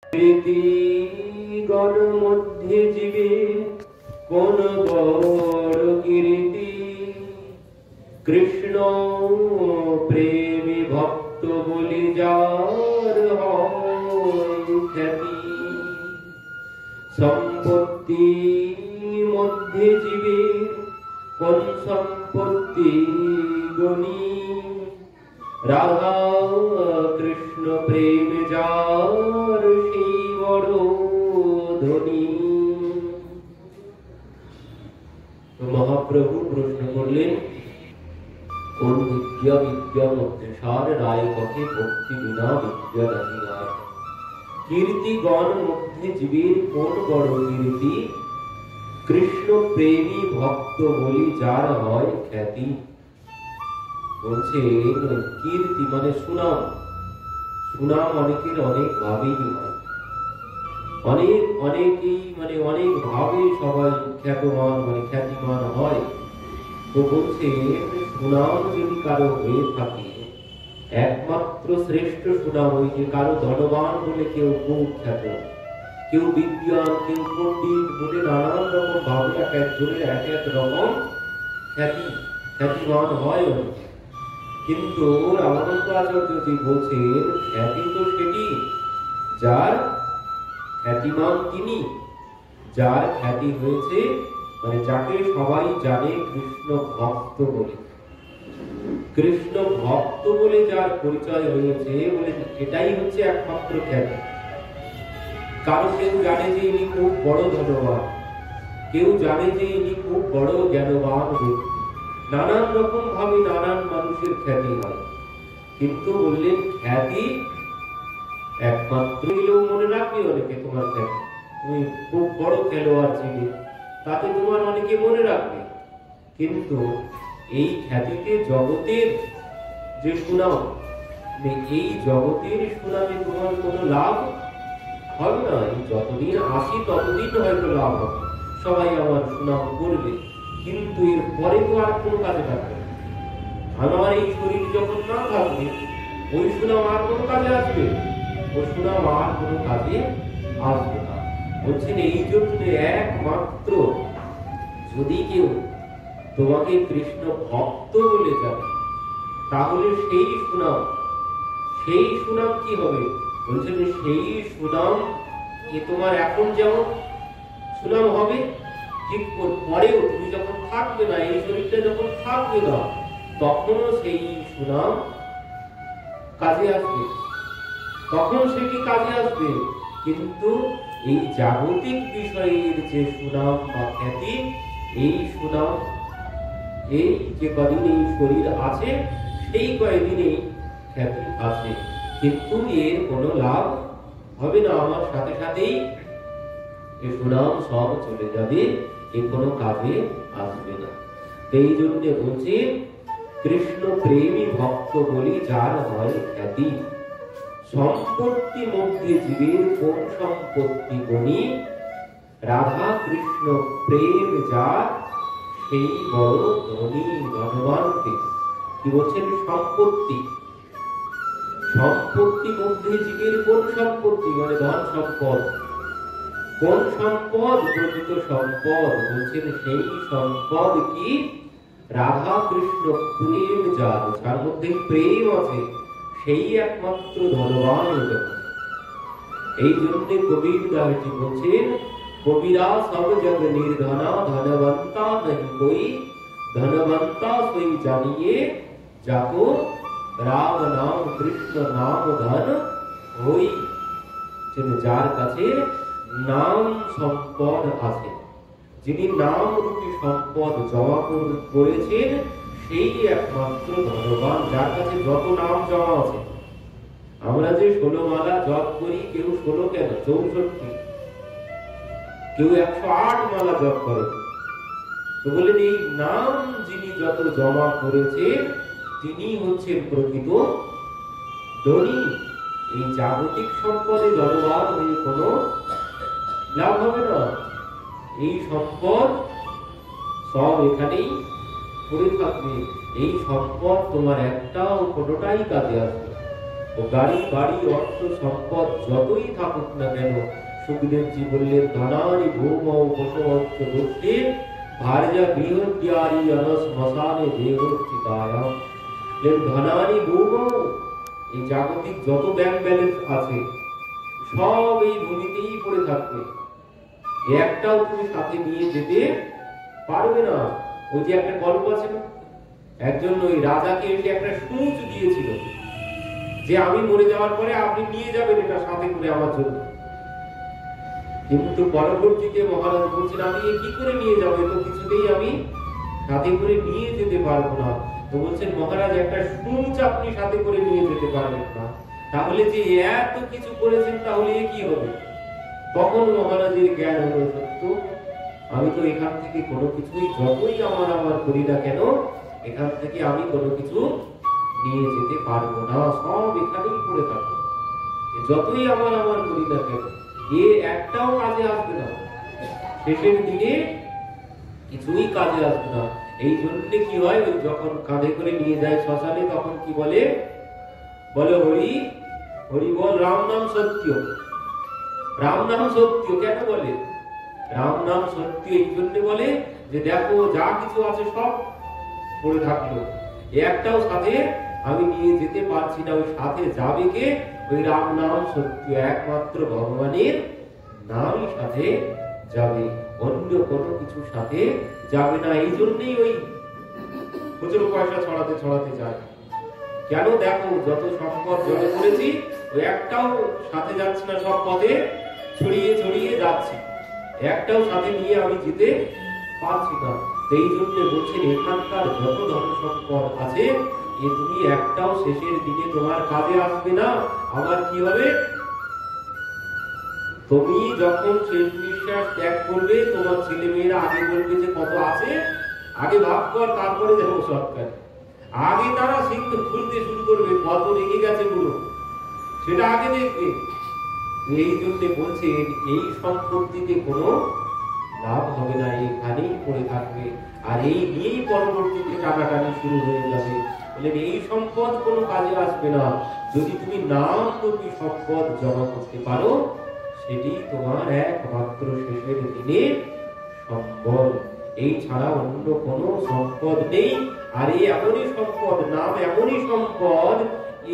প্রীতি গণ মধ্যে জীবে কোন বড় কীর্তি, কৃষ্ণ প্রেমী ভক্ত বলি যার হয় খ্যাতি। সম্পত্তি মধ্যে জীবে কোন সম্পত্তি গণী, রাধা কৃষ্ণ প্রেম যার সেই বড় ধনী। মহাপ্রভু প্রশ্ন করলেন, কোন বিদ্যা বিদ্যা মধ্যে সার রায় পথে ভক্তি বিনা বিদ্যা নাহিনার। কীর্তি গণ মধ্যে জীবের কোন বড় কীর্তি, কৃষ্ণ প্রেমী ভক্ত বলি যার হয় খ্যাতি। বলছে কীর্তি মানে সুনাম। সুনাম অনেকের অনেক ভাবেই হয়, অনেকেই মানে অনেক ভাবে সবাই খ্যাতমান মানে খ্যাতিমান হয়। তো বলছে সুনাম যদি কারো হয়ে থাকে, একমাত্র শ্রেষ্ঠ সুনাম ওই যে কারো ধনবান বলে কেউ খুব খ্যাত, কেউ বিদ্যান, কেউ পণ্ডিত বলে নানান রকম ভাবে এক একজনের এক এক রকম খ্যাতিমান হয় অনেকে। কিন্তু রামানন্দ আচার্যজি বলছেন খ্যাতি তো সেটি যার খ্যাতিমান তিনি, যার খ্যাতি হয়েছে মানে যাকে সবাই জানে কৃষ্ণ ভক্ত বলে। কৃষ্ণ ভক্ত বলে যার পরিচয় হয়েছে বলে এটাই হচ্ছে একমাত্র খ্যাতি। কারো কেউ জানে যে ইনি খুব বড় ধনবান, কেউ জানে যে ইনি খুব বড় জ্ঞানবান ব্যক্তি, নানান রকম ভাবে নানান মানুষের খ্যাতি হয়। কিন্তু বললেন খ্যাতি একমাত্র এলেও মনে রাখবে অনেকে তোমার খ্যাতি, তুমি খুব বড় খেলোয়াড় ছিলে তাতে তোমার অনেকে মনে রাখবে। কিন্তু এই খ্যাতিতে জগতের যে সুনাম, এই জগতের সুনামে তোমার কোনো লাভ হবে না। যতদিন আসি ততদিন হয়তো লাভ হবে, সবাই আমার সুনাম করবে, কিন্তু এর পরে তো আর কোনো কাজে থাকবে না। আমার এই শরীর যখন না থাকবে ওই সুনাম আর কোনো কাজে আসবে, ওই সুনাম আর কোনো কাজে আসবে না। বলছেন এই জন্য একমাত্র যদি কেউ তোমাকে কৃষ্ণ ভক্ত বলে যাবে, তাহলে সেই সুনাম কি হবে? বলছেন সেই সুনাম কি তোমার এখন যেমন সুনাম হবে, ঠিক পরেও তুমি যখন থাকবে না, এই শরীরটা যখন থাকবে না, তখনও সেই সুনাম কাজে আসবে, তখন সেটি কাজে আসবে। কিন্তু এই জাগতিক বিষয়ের যে সুনাম বা খ্যাতি, এই সুনাম এই যে কদিন এই শরীর আছে সেই কয়েকদিনেই খ্যাতি আছে, কিন্তু এর কোনো লাভ হবে না। আমার সাথে সাথেই এই সুনাম সব চলে যাবে, এ কোনো কাজে আসবে না। এই জন্য বলছে কৃষ্ণ প্রেমী ভক্ত বলি যার হয় খ্যাতি। সম্পত্তি মধ্যে জীবের কোন সম্পত্তি গণি, রাধা কৃষ্ণ প্রেম যার সেই বড় ধনী ধনবানকে। কি বলছেন? সম্পত্তি মধ্যে জীবের কোন সম্পত্তি মানে ধন সম্পদ। কোন সম্পদ? প্রকৃত সম্পদ। বলছেন সেই সম্পদ কি? রাধা কৃষ্ণ প্রেম যার, যার মধ্যে প্রেম আছে, সেই একমাত্র ধনবান। এই জন্য কবির দাসজি বলছেন, কবিরা সব জগ নির্ধনা, ধনবন্তা नहीं कोई, धनवंता सोई जानिए जाको, রাম নাম কৃষ্ণ নাম ধন হই। যার কাছে নাম সম্পদ আছে, যিনি নাম রূপী সম্পদ জমা করেছেন, সেই একমাত্র ধনবান। যার কাছে যত নাম জমা আছে, আমরা যে 16 মালা জপ করি, কেউ 16 কেন 64, কেউ 108 মালা জপ করে। তো বলেন এই নাম যিনি যত জমা করেছেন, তিনি হচ্ছেন প্রকৃত ধনী। এই জাগতিক সম্পদে ধনবান হয়ে কোনো লাভ হবে না। এই সম্পদ সব এখানেই পড়ে থাকবে, এই সম্পদ তোমার একটাও কোনোটাই কাজে আসবে। ও গাড়ি বাড়ি অর্থ সম্পদ যতই থাকুক না কেন, সুখদেবজি বললেন ধনানি ভৌম বসবচ্চ দোষে ভার্যা গৃহদ্যারি অনস মশানে দেহস্থিতায়াম। ধনানি ভৌম, এই জাগতিক যত ব্যাংক ব্যালেন্স আছে সব এই ভূমিতেই পড়ে থাকবে, একটাও তুমি সাথে নিয়ে যেতে পারবে না। ওই যে একটা গল্প আছে না, একজন ওই রাজাকে এসে একটা সূচ দিয়েছিল যে আমি মরে যাওয়ার পরে আপনি নিয়ে যাবেন এটা সাথে করে আমার জন্য। কিন্তু পরবর্তীতে মহারাজ বলছেন আমি কি করে নিয়ে যাবো, তো কিছুতেই আমি সাথে করে নিয়ে যেতে পারবো না। তো বলছেন মহারাজ একটা সূচ আপনি সাথে করে নিয়ে যেতে পারবেন না, তাহলে যে এত কিছু করেছেন তাহলে কি হবে? তখন মহারাজের জ্ঞান হলো সত্য, আমি তো এখান থেকে কোনো কিছুই যতই আমার করি না কেন, এখান থেকে আমি কোনো কিছু নিয়ে যেতে পারবো না, সব এখানেই পড়ে থাকবে। যতই আমার করি না কেন এ একটাও কাজে আসবে না, শেষের দিকে কিছুই কাজে আসবে না। এই জন্য কি হয়, ওই যখন কাঁধে করে নিয়ে যায় শ্মশানে তখন কি বলে, বলে হরি হরি বল রাম নাম সত্য। রাম নাম সত্য কেন বলে? রাম নাম সত্য এই জন্য বলে যে দেখো যা কিছু আছে সব পড়ে থাকলো, একটাও সাথে আমি নিয়ে যেতে পারছি না। ওই সাথে যাবে কে? ওই রাম নাম সত্য, একমাত্র ভগবানের নামই সাথে যাবে, অন্য কোনো কিছু সাথে যাবে না। এই জন্যই ওই খুচরো পয়সা ছড়াতে ছড়াতে যায়। কেন? দেখো যত সম্পদ জড়ো করেছি ওই একটাও সাথে যাচ্ছে না, সব পথে ছড়িয়ে ছড়িয়ে যাচ্ছে, একটাও সাথে নিয়ে আমি যেতে পারছি না। এই জন্য বলছেন এখানকার যত ধন সম্পদ আছে এ তুমি একটাও শেষের দিনে তোমার কাজে আসবে না। আবার কি হবে? তুমি যখন শেষ নিঃশ্বাস ত্যাগ করবে তোমার ছেলে মেয়েরা আগে বলবে যে কত আছে, আগে ভাব কর, তারপরে দেখো সরকার। আগে তারা সিন্ধু খুলতে শুরু করবে কত রেগে গেছে গুলো, সেটা আগে দেখবে। এই জন্য বলছেন এই সম্পত্তিতে কোনো লাভ হবে না, এখানেই পড়ে থাকবে, আর এই নিয়েই পরবর্তীতে টানাটানি শুরু হয়ে যাবে। বলেন এই সম্পদ কোনো কাজে আসবে না, যদি তুমি নাম রূপী সম্পদ জমা করতে পারো সেটি তোমার একমাত্র শেষের দিনে সম্পদ, এই ছাড়া অন্য কোনো সম্পদ নেই। আর এই এমনই সম্পদ, নাম এমনই সম্পদ,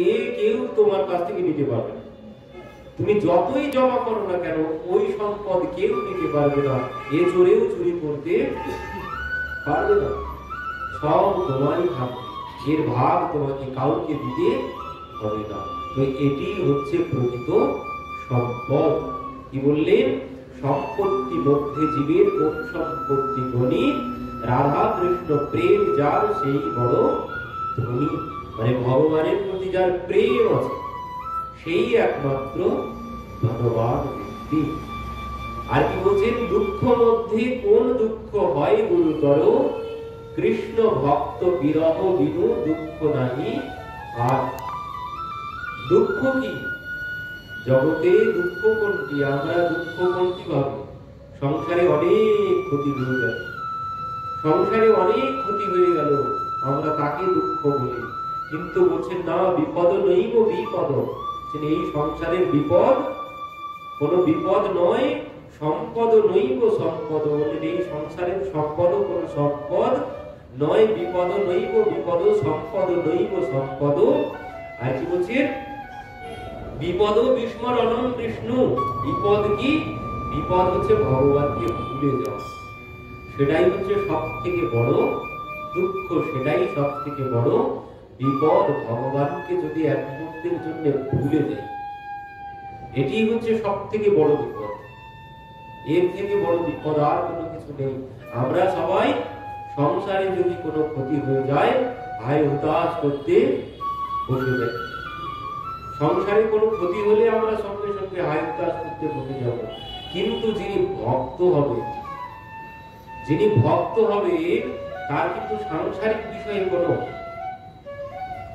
এ কেউ তোমার কাছ থেকে নিতে পারবে না। তুমি যতই জমা করো না কেন ওই সম্পদ কেউ নিতে পারবে না, এ চোরেও চুরি করতে পারবে না, সব তোমারই থাকবে, এর ভাগ তোমাকে কাউকে দিতে হবে না। তো এটি হচ্ছে প্রকৃত সম্পদ। কি বললেন? সম্পত্তি মধ্যে জীবের কোন সম্পত্তি ধনী, রাধা কৃষ্ণ প্রেম যার সেই বড় ধনী। মানে ভগবানের প্রতি যার প্রেম আছে সেই একমাত্র ধনবান ব্যক্তি। আর কি বলছেন? দুঃখ মধ্যে কোন দুঃখ হয় গুরুতর, কৃষ্ণ ভক্ত বিরহ বিনু দুঃখ নাহি আর। দুঃখ কি? জগতে দুঃখ কোনটি? আমরা দুঃখ কোনটি ভাবি? সংসারে অনেক ক্ষতি হয়ে গেল, সংসারে অনেক ক্ষতি হয়ে গেল, আমরা তাকে দুঃখ বলি। কিন্তু বলছেন না, বিপদ নইব বিপদ, এই সংসারের বিপদ কোনো বিপদ নয়, সম্পদ নইব সম্পদ, এই সংসারের সম্পদ কোনো সম্পদ নয়, বিপদ নইব বিপদ, সম্পদ নইব সম্পদ। আর কি বলছেন? বিপদ বিস্মরণম বিষ্ণু। বিপদ কি? বিপদ হচ্ছে ভগবানকে ভুলে যাওয়া, সেটাই হচ্ছে সব থেকে বড় দুঃখ, সেটাই সব থেকে বড় বিপদ। ভগবানকে যদি এক মুহূর্তের জন্য ভুলে যায়, এটি হচ্ছে সব থেকে বড় বিপদ। এর থেকে বড় বিপদ আর কোনো কিছু নেই। আমরা সবাই সংসারে যদি কোনো ক্ষতি হয়ে যায় হায় হুতাশ করতে বসে যাই, সংসারে কোনো ক্ষতি হলে আমরা সঙ্গে সঙ্গে হায় হুতাশ করতে বসে যাব। কিন্তু যিনি ভক্ত হবে, যিনি ভক্ত হবে তার কিন্তু সাংসারিক বিষয়ে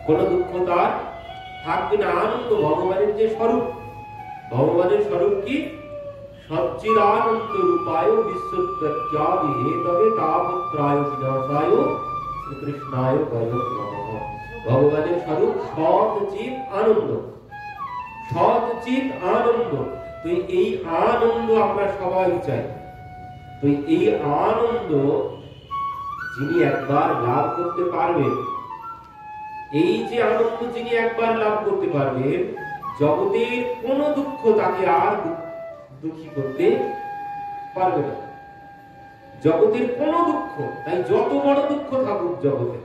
কোনো দুঃখ তার থাকবে না। আনন্দ, ভগবানের যে স্বরূপ, ভগবানের স্বরূপ কি? সচ্চিদানন্দ রূপায় বিশ্বপ্রত্যাদি হেতবে তাপত্রায় বিনাশায় শ্রীকৃষ্ণায় বয়ং নমঃ। ভগবানের স্বরূপ সচ্চিদ আনন্দ, সৎচিত আনন্দ। তো এই আনন্দ আমরা সবাই চাই। তো এই আনন্দ যিনি একবার লাভ করতে পারবেন, এই যে আনন্দ যিনি একবার লাভ করতে পারবেন, জগতের কোনো দুঃখ তাকে আর দুঃখী করতে পারবে না। জগতের কোনো দুঃখ, তাই যত বড় দুঃখ থাকুক জগতে,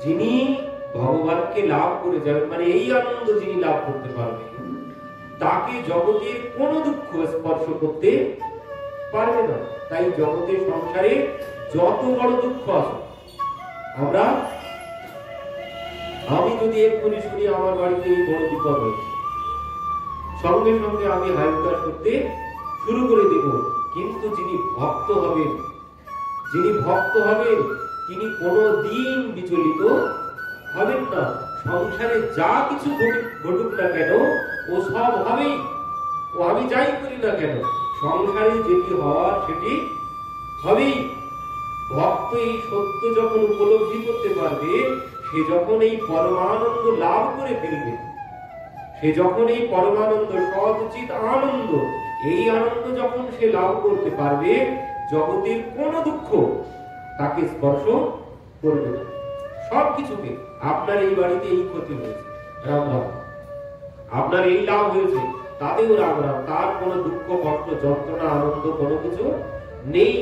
যিনি ভগবানকে লাভ করে যাবেন, মানে এই আনন্দ যিনি লাভ করতে পারবেন, তাকে জগতের কোনো দুঃখ স্পর্শ করতে পারবে না। তাই জগতের সংসারে যত বড় দুঃখ আছে, আমি যদি এক্ষুনি শুনি আমার বাড়িতে এই বড় বিপদ হয়েছে, সঙ্গে সঙ্গে আমি হাইউতাস করতে শুরু করে দেব। কিন্তু যিনি ভক্ত হবেন, তিনি কোনদিন বিচলিত হবেন না। সংসারে যা কিছু ঘটুক না কেন, ও সব হবেই। ও আমি যাই করি না কেন, সংসারে যেটি হওয়ার সেটি হবেই। ভক্ত এই সত্য যখন উপলব্ধি করতে পারবে, সে যখন এই পরমানন্দ লাভ করে ফেলবে, সে যখন এই পরমানন্দ, সৎচিত আনন্দ, এই আনন্দ যখন সে লাভ করতে পারবে, জগতের কোন দুঃখ তাকে স্পর্শ করবে না। সবকিছুকে, আপনার এই বাড়িতে এই ক্ষতি হয়েছে, রাম রাম, আপনার এই লাভ হয়েছে, তাতেও রাম রাম, তার কোনো দুঃখ, কষ্ট, যন্ত্রণা, আনন্দ কোনো কিছু নেই।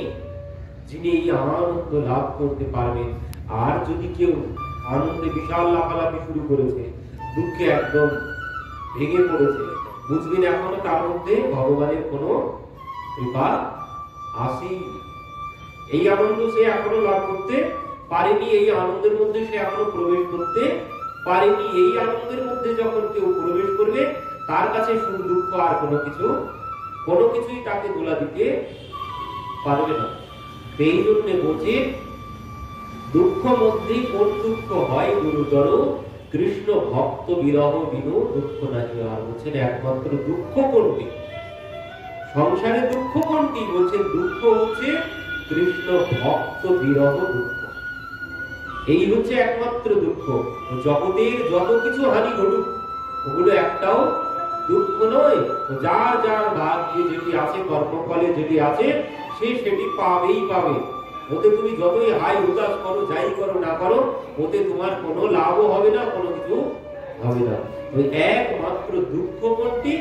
যিনি এই আনন্দ লাভ করতে পারবেন, আর যদি কেউ আনন্দে বিশাল লাফালাফি শুরু করেছে, দুঃখে একদম ভেঙে পড়েছে, বুঝবেন এখনো তার মধ্যে ভগবানের কোনো কৃপা আসেনি। এই আনন্দ সে এখনো লাভ করতে পারেনি, এই আনন্দের মধ্যে সে এখনো প্রবেশ করতে পারেনি। এই আনন্দের মধ্যে যখন কেউ প্রবেশ করবে, তার কাছে সুখ দুঃখ আর কোনো কিছুই তাকে দোলা দিতে পারবে না। এই জন্য বলছে, দুঃখ মধ্যে কোন দুঃখ হয় গুরুতর, কৃষ্ণ ভক্ত বিরহ বিনু দুঃখ নাহি আর। বলছেন একমাত্র দুঃখ কোনটি, সংসারে দুঃখ কোনটি? বলছেন দুঃখ হচ্ছে কৃষ্ণ ভক্ত বিরহ দুঃখ। এই হচ্ছে একমাত্র দুঃখ। জগতের যত কিছু হানি ঘটুক, ওগুলো একটাও দুঃখ নয়। যার যার ভাগ্যে যেটি আছে, কর্মফলে যেটি আছে, সে সেটি পাবেই পাবে। ওতে তুমি যতই হাই উদাস করো, যাই করো না করো, ওতে তোমার কোনো লাভও হবে না, কোনো কিছু হবে না। ওই একমাত্র দুঃখ কোনটি?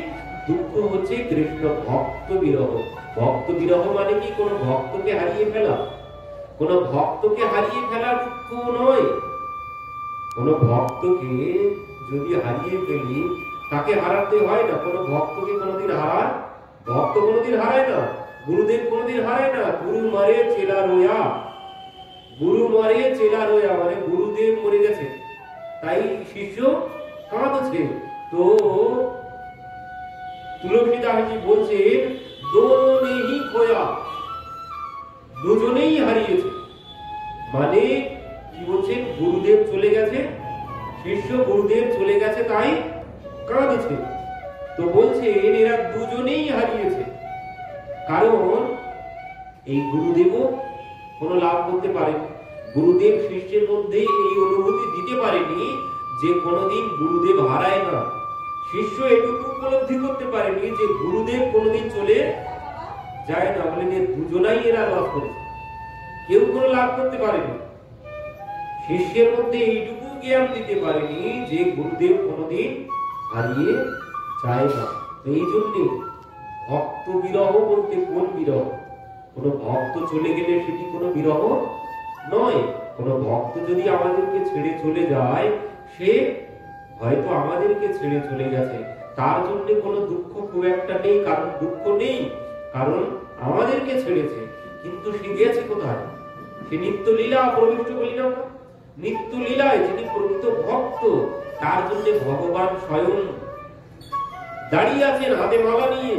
দুঃখ হচ্ছে কৃষ্ণ ভক্ত বিরহ। ভক্ত বিরহ মানে কি? কোন ভক্তকে হারিয়ে ফেলা, কোন ভক্তকে হারিয়ে ফেলা দুঃখ নয়। কোন ভক্তকে যদি হারিয়ে ফেলি, তাকে হারাতে হয় না। কোন ভক্তকে কোনোদিন ভক্ত কোনোদিন হারায় না, গুরুদেব কোনোদিন হারায় না। গুরু মারে চেলা রোয়া, গুরু মারে চেলা রোয়া, মানে গুরুদেব মরে গেছে, তাই শিষ্য কাঁদছে। তো তুলসীদাসজি বলছে, দোনো নেহি খোয়া, দুজনেই হারিয়েছে। মানে কি বলছেন? গুরুদেব চলে গেছে, শিষ্য গুরুদেব চলে গেছে, তাই কাঁদছে। তো বলছে এরা দুজনেই হারিয়েছে। কারণ এই গুরুদেবও কোনো লাভ করতে পারেনি। গুরুদেব শিষ্যের মধ্যে এই অনুভূতি দিতে পারেনি যে কোনোদিন গুরুদেব হারায় না। শিষ্য এটুকু উপলব্ধি করতে পারেনি যে গুরুদেব কোনোদিন চলে যায় না। বলে দুজনাই এরা লাভ করেছে, কেউ কোনো লাভ করতে পারেনি। শিষ্যের মধ্যে এইটুকু জ্ঞান দিতে পারেনি যে গুরুদেব কোনোদিন হারিয়ে যায় না। এই জন্য ভক্ত বিরহ বলতে কোন বিরহ? কোন ভক্ত চলে গেলে সেটি কোনো বিরহ নয়। কোন ভক্ত যদি আমাদেরকে ছেড়ে চলে যায়, সে হয়তো আমাদেরকে ছেড়ে চলে গেছে, তার জন্য কোনো দুঃখ খুব একটা নেই। কারণ দুঃখ নেই, কারণ আমাদেরকে ছেড়েছে। কিন্তু সে গেছে কোথায়? সে নিত্য লীলা প্রবিষ্ট বলি না, নিত্য লীলায় যিনি প্রকৃত ভক্ত, তার জন্য ভগবান স্বয়ং দাঁড়িয়ে আছেন হাতে মালা নিয়ে।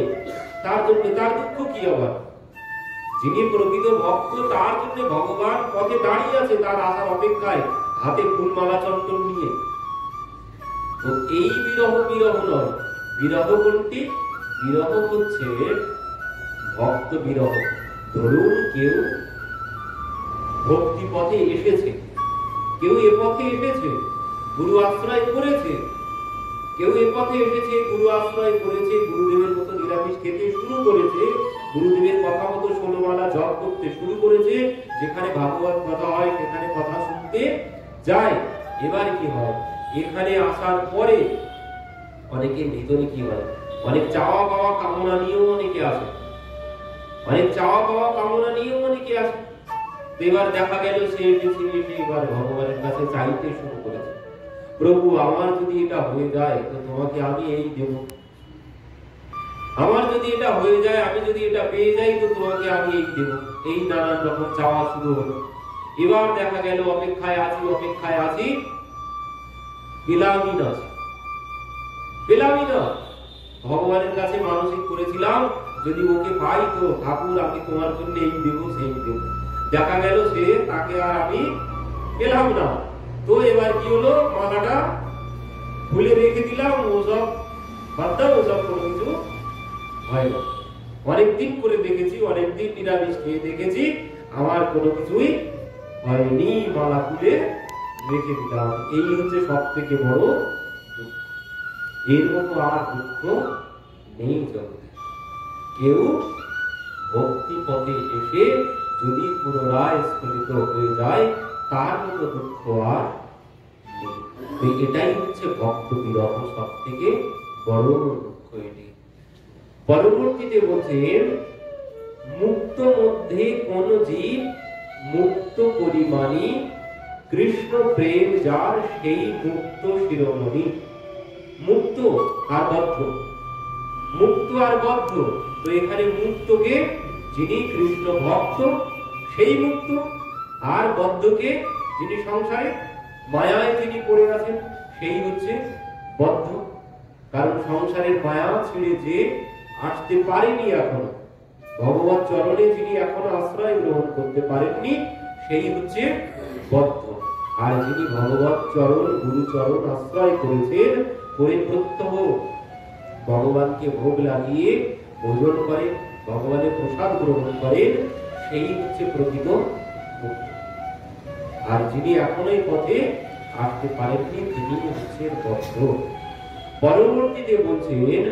তার জন্য তার দুঃখ কি আবার? যিনি প্রকৃত ভক্ত, তার জন্য ভগবান পথে দাঁড়িয়ে আছে, তার আসার অপেক্ষায়, হাতে ফুলমালা চন্দন নিয়ে। তো এই বিরহ বিরহ নয়। বিরহ কোনটি? বিরহ হচ্ছে ভক্ত বিরহ। ধরুন কেউ ভক্তি পথে এসেছে, কেউ এ পথে এসেছে, গুরু আশ্রয় করেছে, কেউ এ পথে এসেছে, গুরু আশ্রয় করেছে, গুরুদেবের মতো নিরামিষ খেতে শুরু করেছে, গুরুদেবের কথা মতো 16 মালা জপ করতে শুরু করেছে, যেখানে ভাগবত কথা হয় সেখানে কথা শুনতে যায়। এবার কি হয়, এখানে আসার পরে অনেকের ভিতরে কি হয়, অনেক চাওয়া পাওয়া কামনা নিয়েও অনেকে আসে, অনেক চাওয়া পাওয়া কামনা নিয়েও অনেকে আসে। এবার দেখা গেল সে এবার ভগবানের কাছে চাইতে শুরু করেছে, প্রভু আমার যদি এটা হয়ে যায় তো তোমাকে আমি এই দেব, আমার যদি এটা হয়ে যায়, আমি যদি এটা পেয়ে যাই তো তোমাকে আমি এই দেব। এই নানান রকম চাওয়া শুরু হলো। এবার দেখা গেল অপেক্ষায় আছি, পেলামই না, ভগবানের কাছে মানসিক করেছিলাম যদি ওকে পাই তো ঠাকুর আমি তোমার জন্য এই দেব সেই দেব। দেখা গেল সে তাকে আর আমি পেলাম না। তো এবার কি হলো, মালাটা খুলে রেখে দিলাম, ওসব বাদ দাও, ওসব কোনো কিছু হয় না। অনেকদিন করে দেখেছি, অনেকদিন নিরামিষ খেয়ে দেখেছি, আমার কোনো কিছুই হয়নি, মালা খুলে রেখে দিলাম। এই হচ্ছে সব থেকে বড় দুঃখ। এর মতো আর দুঃখ নেই জগতে। কেউ ভক্তি পথে এসে যদি পুনরায় স্ফলিত হয়ে যায় তার মতো দুঃখ আর নেই। এটাই হচ্ছে ভক্ত বিরহ, সব থেকে বড় দুঃখ এটি। পরবর্তীতে বলছেন, মুক্ত মধ্যে কোন জীব মুক্ত পরিমাণী, কৃষ্ণ প্রেম যার সেই মুক্ত শিরোমণি। মুক্ত আর বদ্ধ, মুক্ত আর বদ্ধ। তো এখানে মুক্তকে যিনি কৃষ্ণ ভক্ত সেই মুক্ত, আর বদ্ধকে যিনি সংসারে মায়ায় যিনি পড়ে আছেন সেই হচ্ছে বদ্ধ। কারণ সংসারের মায়া ছেড়ে যে আসতে পারেনি এখনো, ভগবত চরণে যিনি এখনো আশ্রয় গ্রহণ করতে পারেননি সেই হচ্ছে বদ্ধ। আর যিনি ভগবত চরণ গুরু চরণ আশ্রয় করেছেন, করে প্রত্যহ ভগবানকে ভোগ লাগিয়ে ভোজন করেন, ভগবানের প্রসাদ গ্রহণ করেন, সেই হচ্ছে প্রকৃত মুক্ত। আর যিনি এখনো এই পথে আসতে পারেননি তিনি হচ্ছে বদ্ধ। পরবর্তীতে বলছেন,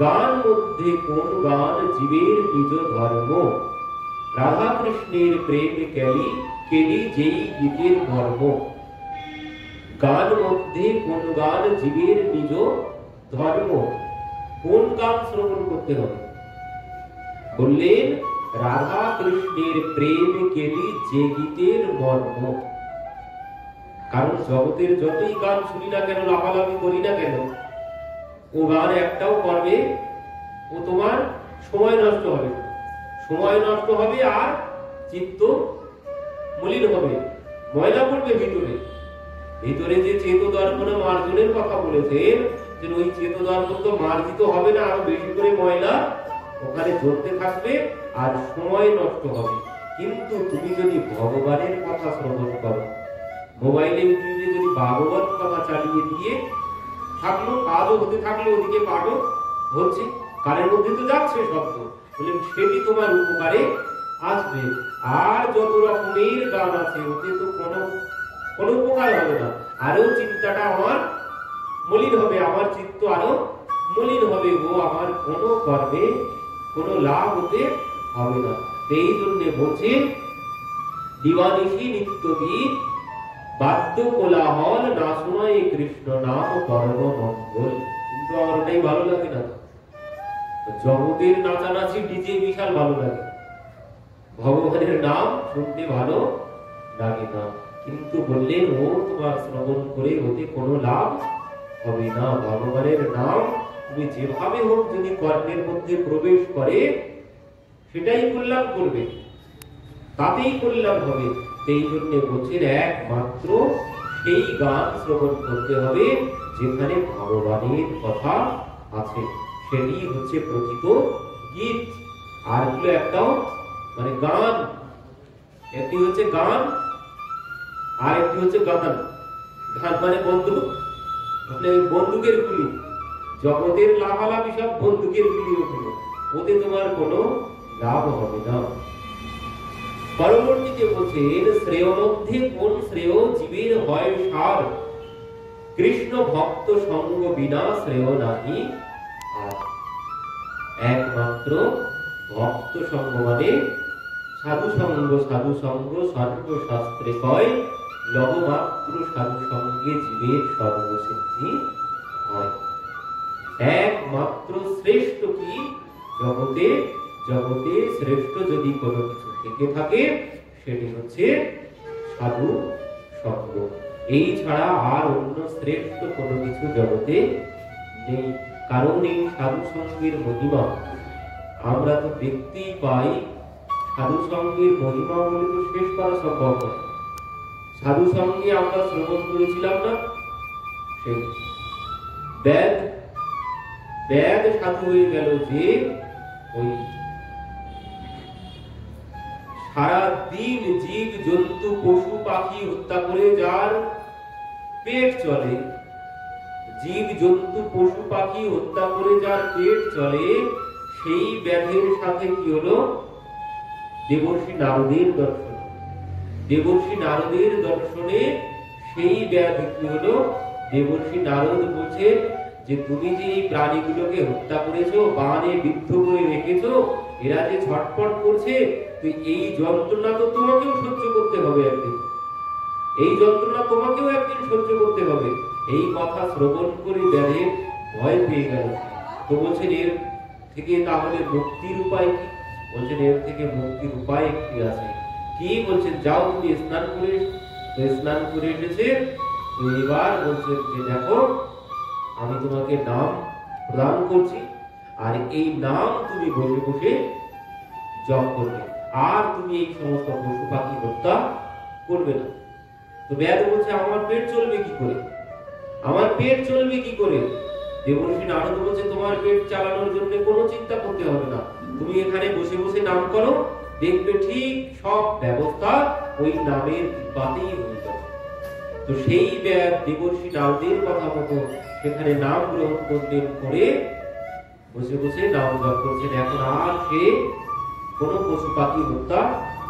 গান মধ্যে কোন গান জীবের নিজ ধর্ম, রাধা কৃষ্ণের প্রেম কেলি যেই গীতের ধর্ম। গান মধ্যে কোন গান জীবের নিজ ধর্ম, কোন গান শ্রবণ করতে হবে? বললেন রাধা কৃষ্ণের প্রেম কেলি যে গীতের মর্ম। কারণ জগতের যতই গান শুনি না কেন, লাফালাফি করি না কেন, ও গান একটাও করবে, ও তোমার সময় নষ্ট হবে, সময় নষ্ট হবে আর চিত্ত মলিন হবে, ময়লা পড়বে ভিতরে। ভিতরে যে চেত দর্পণ মার্জনের কথা বলেছেন, যে ওই চেত দর্পণ তো মার্জিত হবে না, আরো বেশি করে ময়লা ওখানে জড়তে থাকবে আর সময় নষ্ট হবে। কিন্তু তুমি যদি ভগবানের কথা শ্রবণ করো, মোবাইলে ইউটিউবে যদি ভাগবত কথা চালিয়ে দিয়ে থাকলো, কাজও হতে থাকলো, ওদিকে পাঠও হচ্ছে, কানের মধ্যে তো যাচ্ছে শব্দ, বললেন সেটি তোমার উপকারে আসবে। আর যত রকমের গান আছে ওতে তো কোনো উপকার হবে না, আরো চিন্তাটা আমার মলিন হবে, আমার চিত্ত আরো মলিন হবে, ও আমার কোনো কর্মে কোনো লাভ হতে হবে না। এই জন্য বলছেন, দিবানিশি নিত্য গীত বাদ্য কোলাহল না শোনায় কৃষ্ণ নাম পরম মঙ্গল। কিন্তু আমার ওটাই ভালো লাগে না। জগতের নাচানাচি ডিজে বিশাল ভালো লাগে, ভগবানের নাম শুনতে ভালো লাগে না। কিন্তু বললেন ও তোমার শ্রবণ করে ওতে কোনো লাভ হবে না। ভগবানের নাম তুমি যেভাবে হোক যদি কর্মের মধ্যে প্রবেশ করে সেটাই কল্যাণ করবে, তাতেই কল্যাণ হবে। সেই জন্য বলছেন একমাত্র সেই গান শ্রবণ করতে হবে যেখানে ভগবানের কথা আছে, সেটি হচ্ছে প্রকৃত গীত। আর গুলো একটাও মানে গান, একটি হচ্ছে গান আর একটি হচ্ছে গান। গান মানে বন্দুক, মানে বন্দুকের গুলি, জগতের লাফালাফি সব বন্দুকের গুলি, ওগুলো ওতে তোমার কোনো লাভ হবে না। পরবর্তীতে বলছেন, শ্রেয় মধ্যে কোন শ্রেয় জীবের হয় সার, কৃষ্ণ ভক্ত সঙ্গ বিনা শ্রেয় নাহি আর। একমাত্র ভক্ত সঙ্গ মানে সাধু সঙ্গ সর্বশাস্ত্রে কয়, লবমাত্র সাধু সঙ্গে জীবের সর্বসিদ্ধি হয়। একমাত্র শ্রেষ্ঠ কি জগতে, জগতে শ্রেষ্ঠ যদি কোনো কিছু থেকে থাকে সেটি হচ্ছে সাধু সঙ্গ। এই ছাড়া আর অন্য শ্রেষ্ঠ কোনো কিছু জগতে নেই। কারণ এই সাধু সঙ্গের মহিমা আমরা তো দেখতেই পাই। সাধু সঙ্গের মহিমা বলে তো শেষ করা সম্ভব নয়। সাধু সঙ্গে আমরা শ্রবণ করেছিলাম না, সেই ব্যাদ সাধু হয়ে গেল যে ওই সারা দিন জীব জন্তু পশু পাখি হত্যা করে যার পেট চলে, জীব জন্তু পশু পাখি হত্যা করে যার পেট চলে, সেই ব্যাধের সাথে কি হলো? দেবর্ষি নারদের দর্শন। দেবর্ষি নারদের দর্শনে সেই ব্যাধ কি হলো? দেবর্ষি নারদ বলছে যে তুমি যে এই প্রাণীগুলোকে হত্যা করেছো, বাণে বিদ্ধ করে রেখেছো, এরা যে ছটফট করছে, তো এই যন্ত্রণা তো তোমাকেও সহ্য করতে হবে একদিন। এই যন্ত্রণা তোমাকেও একদিন সহ্য করতে হবে। এই কথা শ্রবণ করে ব্যাধের ভয় পেয়ে গেল। তো বলছেন এর থেকে তাহলে মুক্তির উপায় কি? বলছেন এর থেকে মুক্তির উপায় একটি আছে। কি বলছেন? যাও তুমি স্নান করে, তো স্নান করে এসেছে, তো এবার বলছেন যে দেখো আমি তোমাকে নাম প্রদান করছি, আর এই নাম তুমি বসে বসে জপ করবে, আর তুমি এই সমস্ত পশু পাখি হত্যা করবে না। তো ব্যাধ বলছে আমার পেট চলবে কি করে? আমার পেট চলবে কি করে? দেবর্ষি নারদ বলছে তোমার পেট চালানোর জন্য কোনো চিন্তা করতে হবে না, তুমি এখানে বসে বসে নাম করো, দেখবে ঠিক সব ব্যবস্থা ওই নামের কৃপাতেই হয়ে যাবে। তো সেই ব্যাধ দেবর্ষি নারদের কথা মতো সেখানে নাম গ্রহণ করলেন, করে বসে বসে নাম জপ করছেন। এখন আর সে কোনো পশু পাখি হত্যা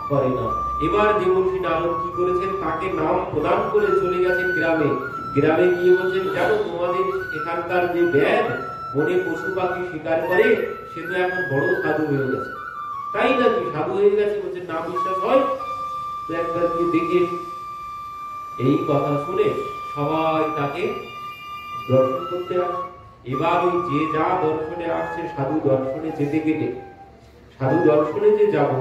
করে না। এবার দেবর্ষি নারদ কি করেছেন? তাকে নাম প্রদান করে চলে গেছেন গ্রামে। গ্রামে গিয়ে বলছেন জানো তোমাদের এখানকার যে ব্যাধ বনে পশু পাখি শিকার করে, সে তো এখন বড় সাধু হয়ে গেছে। তাই নাকি? সাধু হয়ে গেছে? বলছেন না বিশ্বাস হয় তো একবার গিয়ে দেখে। এই কথা শুনে সবাই তাকে দর্শন করতে আসে। এবার ওই যে যা দর্শনে আসছে, সাধু দর্শনে যেতে গেলে, সাধু দর্শনে যে যাব,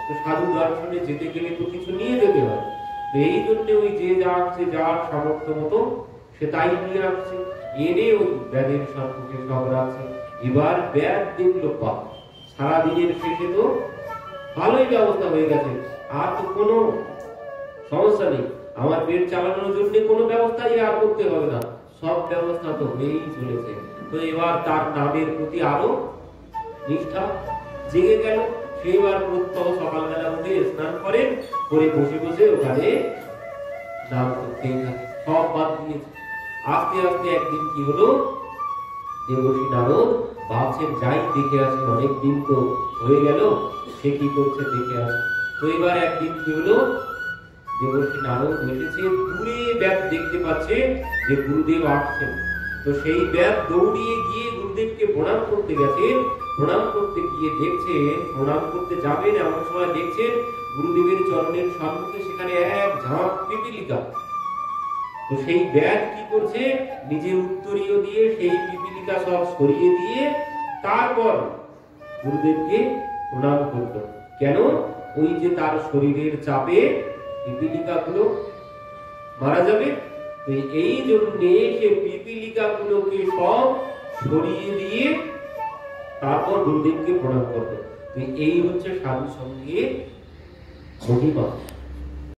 তো সাধু দর্শনে যেতে গেলে তো কিছু নিয়ে যেতে হয়। তো এই জন্য ওই যে যা আসছে, যার সামর্থ্য মতো সে তাই নিয়ে আসছে, এনে ওই ব্যাধের সম্মুখে সব রাখছে। এবার ব্যাধ দেখলো পা সারাদিনের শেষে তো ভালোই ব্যবস্থা হয়ে গেছে, আর তো কোনো সমস্যা নেই, আমার পেট চালানোর জন্য কোনো ব্যবস্থাই আর করতে হবে না, সব ব্যবস্থা তো হয়েই চলেছে। তো এবার তার নামের প্রতি আরো নিষ্ঠা জেগে গেল। সেইবার প্রত্যহ সকালবেলা উঠে স্নান করেন, করে বসে বসে ওখানে নাম করতেই থাকে, সব বাদ দিয়েছে। আস্তে আস্তে একদিন কি হলো? দেবর্ষি নারদ ভাবছেন যাই দেখে আসি, অনেকদিন তো হয়ে গেল, সে কি করছে দেখে আসি। তো এবার একদিন কি হলো? দেবর্ষি নারদ এসেছে, দূরে ব্যাধ দেখতে পাচ্ছে যে গুরুদেব আসছেন। তো সেই ব্যাধ দৌড়িয়ে গিয়ে গুরুদেবকে প্রণাম করতে গেছেন। প্রণাম করতে গিয়ে দেখছেন, প্রণাম করতে যাবেন এমন সময় দেখছেন গুরুদেবের চরণের সম্মুখে সেখানে এক ঝাঁক পিপীলিকা। তো সেই ব্যাধ কি করছে? নিজে উত্তরীয় দিয়ে সেই পিপীলিকা সব সরিয়ে দিয়ে তারপর গুরুদেবকে প্রণাম করত। কেন? ওই যে তার শরীরের চাপে পিপীলিকা গুলো মারা যাবে, এই জন্য সে পিপীলিকা গুলোকে সব সরিয়ে দিয়ে তারপর গুরুদেবকে প্রণাম করত। এই হচ্ছে সাধু সঙ্গের মহিমা।